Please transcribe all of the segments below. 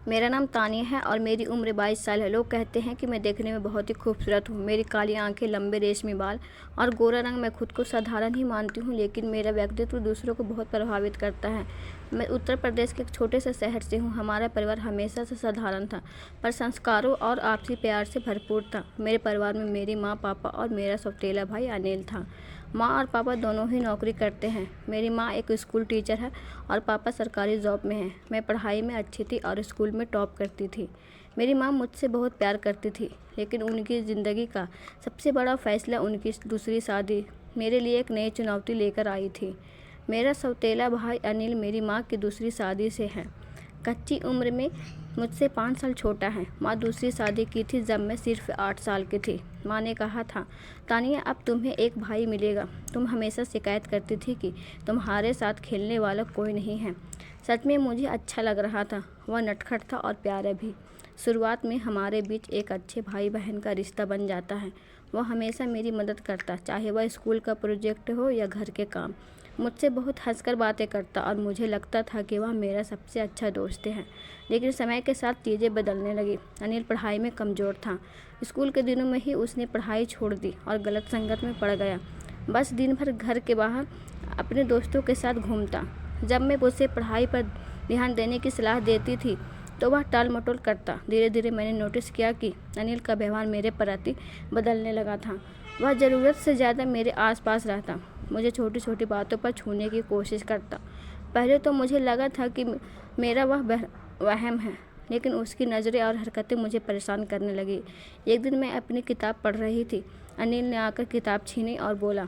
मेरा नाम तानिया है और मेरी उम्र 22 साल है। लोग कहते हैं कि मैं देखने में बहुत ही खूबसूरत हूँ। मेरी काली आंखें, लंबे रेशमी बाल और गोरा रंग। मैं खुद को साधारण ही मानती हूँ, लेकिन मेरा व्यक्तित्व दूसरों को बहुत प्रभावित करता है। मैं उत्तर प्रदेश के एक छोटे से शहर से हूँ। हमारा परिवार हमेशा से साधारण था, पर संस्कारों और आपसी प्यार से भरपूर था। मेरे परिवार में मेरी माँ, पापा और मेरा सौतेला भाई अनिल था। माँ और पापा दोनों ही नौकरी करते हैं। मेरी माँ एक स्कूल टीचर है और पापा सरकारी जॉब में हैं। मैं पढ़ाई में अच्छी थी और स्कूल में टॉप करती थी। मेरी माँ मुझसे बहुत प्यार करती थी, लेकिन उनकी ज़िंदगी का सबसे बड़ा फैसला, उनकी दूसरी शादी, मेरे लिए एक नई चुनौती लेकर आई थी। मेरा सौतेला भाई अनिल मेरी माँ की दूसरी शादी से है। कच्ची उम्र में मुझसे 5 साल छोटा है। माँ दूसरी शादी की थी जब मैं सिर्फ 8 साल की थी। माँ ने कहा था, तानिया अब तुम्हें एक भाई मिलेगा। तुम हमेशा शिकायत करती थी कि तुम्हारे साथ खेलने वाला कोई नहीं है। सच में मुझे अच्छा लग रहा था। वह नटखट था और प्यारा भी। शुरुआत में हमारे बीच एक अच्छे भाई बहन का रिश्ता बन जाता है। वह हमेशा मेरी मदद करता, चाहे वह स्कूल का प्रोजेक्ट हो या घर के काम। मुझसे बहुत हंसकर बातें करता और मुझे लगता था कि वह मेरा सबसे अच्छा दोस्त है। लेकिन समय के साथ चीज़ें बदलने लगी। अनिल पढ़ाई में कमज़ोर था। स्कूल के दिनों में ही उसने पढ़ाई छोड़ दी और गलत संगत में पड़ गया। बस दिन भर घर के बाहर अपने दोस्तों के साथ घूमता। जब मैं उसे पढ़ाई पर ध्यान देने की सलाह देती थी तो वह टाल मटोल करता। धीरे धीरे मैंने नोटिस किया कि अनिल का व्यवहार मेरे प्रति बदलने लगा था। वह ज़रूरत से ज़्यादा मेरे आसपास रहता, मुझे छोटी छोटी बातों पर छूने की कोशिश करता। पहले तो मुझे लगा था कि मेरा वह वहम है, लेकिन उसकी नज़रें और हरकतें मुझे परेशान करने लगी। एक दिन मैं अपनी किताब पढ़ रही थी। अनिल ने आकर किताब छीनी और बोला,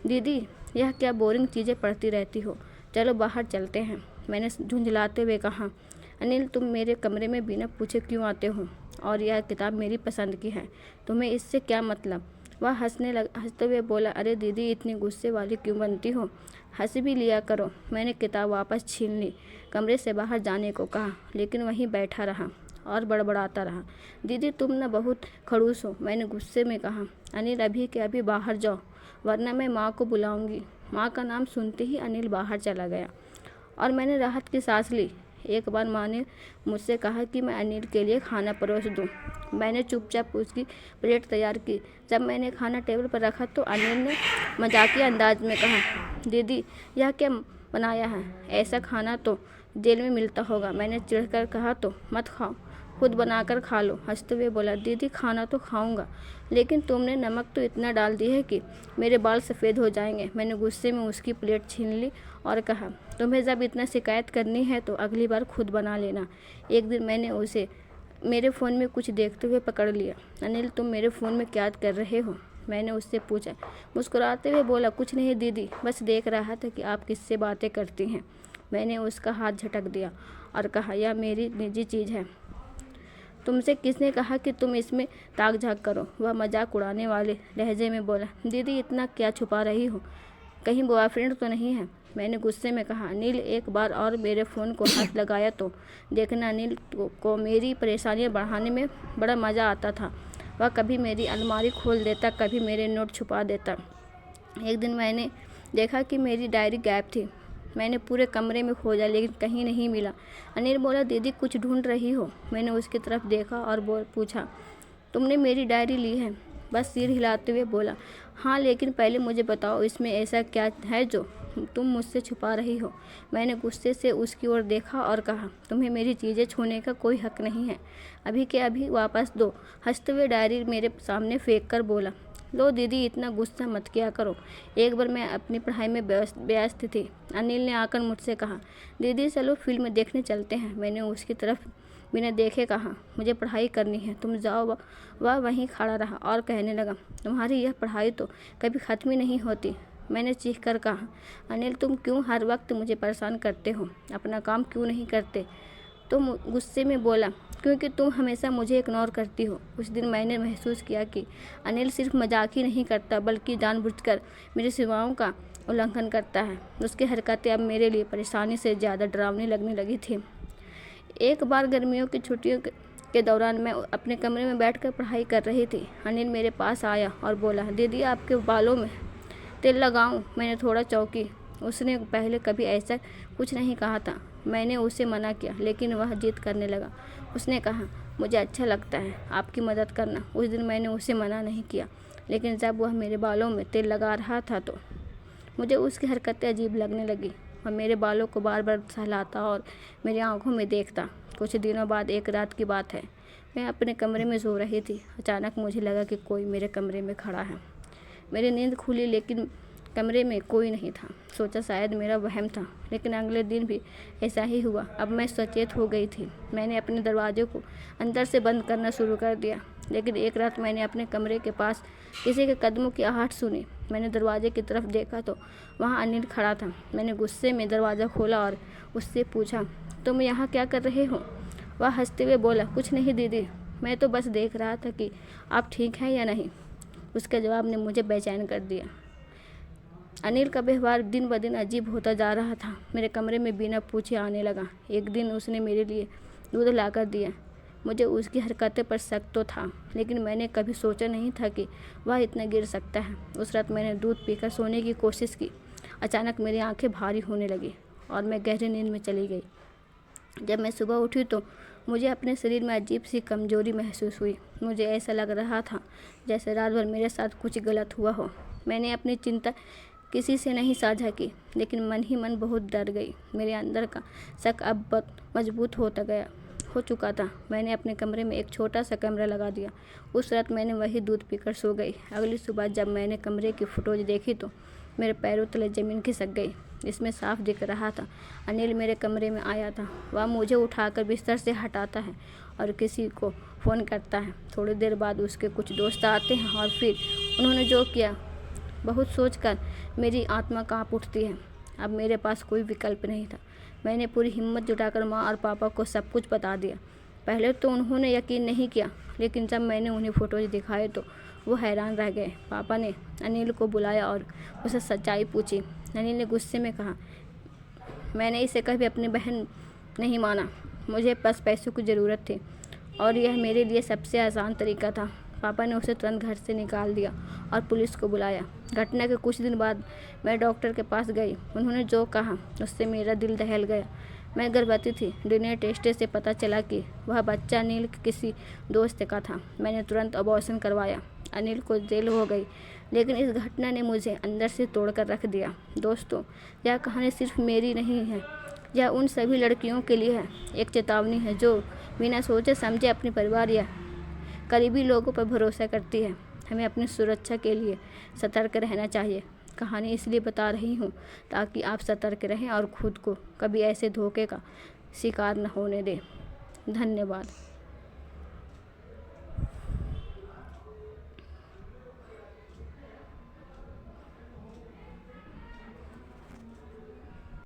दीदी यह क्या बोरिंग चीज़ें पढ़ती रहती हो, चलो बाहर चलते हैं। मैंने झुंझलाते हुए कहा, अनिल तुम मेरे कमरे में बिना पूछे क्यों आते हो, और यह किताब मेरी पसंद की है, तुम्हें इससे क्या मतलब। वह हंसते हुए बोला, अरे दीदी इतनी गुस्से वाली क्यों बनती हो, हंस भी लिया करो। मैंने किताब वापस छीन ली, कमरे से बाहर जाने को कहा, लेकिन वहीं बैठा रहा और बड़बड़ाता रहा। दीदी तुम न बहुत खड़ूस हो, मैंने गुस्से में कहा। अनिल अभी के अभी बाहर जाओ, वरना मैं माँ को बुलाऊंगी। माँ का नाम सुनते ही अनिल बाहर चला गया और मैंने राहत की सांस ली। एक बार माँ ने मुझसे कहा कि मैं अनिल के लिए खाना परोस दूँ। मैंने चुपचाप उसकी प्लेट तैयार की। जब मैंने खाना टेबल पर रखा तो अनिल ने मजाकिया अंदाज में कहा, दीदी यह क्या बनाया है, ऐसा खाना तो जेल में मिलता होगा। मैंने चिढ़कर कहा, तो मत खाओ, खुद बनाकर खा लो। हंसते हुए बोला, दीदी खाना तो खाऊंगा, लेकिन तुमने नमक तो इतना डाल दी है कि मेरे बाल सफ़ेद हो जाएंगे। मैंने गुस्से में उसकी प्लेट छीन ली और कहा, तुम्हें जब इतना शिकायत करनी है तो अगली बार खुद बना लेना। एक दिन मैंने उसे मेरे फ़ोन में कुछ देखते हुए पकड़ लिया। अनिल तुम मेरे फ़ोन में क्या कर रहे हो, मैंने उससे पूछा। मुस्कुराते हुए बोला, कुछ नहीं दीदी, बस देख रहा था कि आप किससे बातें करती हैं। मैंने उसका हाथ झटक दिया और कहा, यह मेरी निजी चीज़ है, तुमसे किसने कहा कि तुम इसमें ताक झाँक करो। वह मजाक उड़ाने वाले लहजे में बोला, दीदी इतना क्या छुपा रही हो, कहीं बॉयफ्रेंड तो नहीं है। मैंने गुस्से में कहा। अनिल एक बार और मेरे फ़ोन को हाथ लगाया तो देखना, अनिल को मेरी परेशानियां बढ़ाने में बड़ा मज़ा आता था। वह कभी मेरी अलमारी खोल देता, कभी मेरे नोट छुपा देता। एक दिन मैंने देखा कि मेरी डायरी गायब थी। मैंने पूरे कमरे में खोजा, लेकिन कहीं नहीं मिला। अनिल बोला, दीदी कुछ ढूंढ रही हो। मैंने उसकी तरफ देखा और पूछा, तुमने मेरी डायरी ली है। बस सिर हिलाते हुए बोला, हाँ, लेकिन पहले मुझे बताओ इसमें ऐसा क्या है जो तुम मुझसे छुपा रही हो। मैंने गुस्से से उसकी ओर देखा और कहा, तुम्हें मेरी चीज़ें छूने का कोई हक नहीं है, अभी के अभी वापस दो। हंसते हुए डायरी मेरे सामने फेंक कर बोला, लो दीदी इतना गुस्सा मत किया करो, एक बार मैं अपनी पढ़ाई में व्यस्त थी। अनिल ने आकर मुझसे कहा, दीदी चलो फिल्म देखने चलते हैं। मैंने उसकी तरफ बिना देखे कहा, मुझे पढ़ाई करनी है, तुम जाओ। वह वहीं खड़ा रहा और कहने लगा, तुम्हारी यह पढ़ाई तो कभी ख़त्म ही नहीं होती। मैंने चीख कर कहा, अनिल तुम क्यों हर वक्त मुझे परेशान करते हो, अपना काम क्यों नहीं करते। तुम गुस्से में बोला, क्योंकि तुम हमेशा मुझे इग्नोर करती हो। उस दिन मैंने महसूस किया कि अनिल सिर्फ मजाक ही नहीं करता, बल्कि जानबूझकर मेरी सीमाओं का उल्लंघन करता है। उसकी हरकतें अब मेरे लिए परेशानी से ज़्यादा डरावनी लगने लगी थी। एक बार गर्मियों की छुट्टियों के दौरान मैं अपने कमरे में बैठकर पढ़ाई कर रही थी। अनिल मेरे पास आया और बोला, दीदी आपके बालों में तेल लगाऊं। मैंने थोड़ा चौंकी। उसने पहले कभी ऐसा कुछ नहीं कहा था। मैंने उसे मना किया, लेकिन वह जिद करने लगा। उसने कहा, मुझे अच्छा लगता है आपकी मदद करना। उस दिन मैंने उसे मना नहीं किया, लेकिन जब वह मेरे बालों में तेल लगा रहा था तो मुझे उसकी हरकतें अजीब लगने लगी। वह मेरे बालों को बार बार सहलाता और मेरी आंखों में देखता। कुछ दिनों बाद एक रात की बात है, मैं अपने कमरे में सो रही थी। अचानक मुझे लगा कि कोई मेरे कमरे में खड़ा है। मेरी नींद खुली, लेकिन कमरे में कोई नहीं था। सोचा शायद मेरा वहम था, लेकिन अगले दिन भी ऐसा ही हुआ। अब मैं सचेत हो गई थी। मैंने अपने दरवाजे को अंदर से बंद करना शुरू कर दिया, लेकिन एक रात मैंने अपने कमरे के पास किसी के कदमों की आहट सुनी। मैंने दरवाजे की तरफ देखा तो वहाँ अनिल खड़ा था। मैंने गुस्से में दरवाज़ा खोला और उससे पूछा, तुम यहाँ क्या कर रहे हो? वह हंसते हुए बोला, कुछ नहीं दीदी, मैं तो बस देख रहा था कि आप ठीक हैं या नहीं। उसके जवाब ने मुझे बेचैन कर दिया। अनिल का व्यवहार दिन ब दिन अजीब होता जा रहा था। मेरे कमरे में बिना पूछे आने लगा। एक दिन उसने मेरे लिए दूध लाकर दिया। मुझे उसकी हरकतें पर शक तो था, लेकिन मैंने कभी सोचा नहीं था कि वह इतना गिर सकता है। उस रात मैंने दूध पीकर सोने की कोशिश की। अचानक मेरी आंखें भारी होने लगी और मैं गहरी नींद में चली गई। जब मैं सुबह उठी तो मुझे अपने शरीर में अजीब सी कमजोरी महसूस हुई। मुझे ऐसा लग रहा था जैसे रात भर मेरे साथ कुछ गलत हुआ हो। मैंने अपनी चिंता किसी से नहीं साझा की, लेकिन मन ही मन बहुत डर गई। मेरे अंदर का शक अब बहुत मजबूत हो चुका था। मैंने अपने कमरे में एक छोटा सा कैमरा लगा दिया। उस रात मैंने वही दूध पीकर सो गई। अगली सुबह जब मैंने कमरे की फोटोज देखी तो मेरे पैरों तले ज़मीन खिसक गई। इसमें साफ दिख रहा था अनिल मेरे कमरे में आया था। वह मुझे उठाकर बिस्तर से हटाता है और किसी को फ़ोन करता है। थोड़ी देर बाद उसके कुछ दोस्त आते हैं और फिर उन्होंने जो किया, बहुत सोचकर मेरी आत्मा कांप उठती है। अब मेरे पास कोई विकल्प नहीं था। मैंने पूरी हिम्मत जुटाकर माँ और पापा को सब कुछ बता दिया। पहले तो उन्होंने यकीन नहीं किया, लेकिन जब मैंने उन्हें फ़ोटोज़ दिखाए तो वो हैरान रह गए। पापा ने अनिल को बुलाया और उसे सच्चाई पूछी। अनिल ने गुस्से में कहा, मैंने इसे कभी अपनी बहन नहीं माना। मुझे बस पैसों की ज़रूरत थी और यह मेरे लिए सबसे आसान तरीका था। पापा ने उसे तुरंत घर से निकाल दिया और पुलिस को बुलाया। घटना के कुछ दिन बाद मैं डॉक्टर के पास गई। उन्होंने जो कहा उससे मेरा दिल दहल गया। मैं गर्भवती थी। डीएनए टेस्ट से पता चला कि वह बच्चा अनिल के किसी दोस्त का था। मैंने तुरंत अबॉर्शन करवाया। अनिल को जेल हो गई, लेकिन इस घटना ने मुझे अंदर से तोड़कर रख दिया। दोस्तों, यह कहानी सिर्फ मेरी नहीं है, यह उन सभी लड़कियों के लिए है। एक चेतावनी है जो बिना सोचे समझे अपने परिवार या करीबी लोगों पर भरोसा करती है। हमें अपनी सुरक्षा के लिए सतर्क रहना चाहिए। कहानी इसलिए बता रही हूँ ताकि आप सतर्क रहें और खुद को कभी ऐसे धोखे का शिकार न होने दें। धन्यवाद।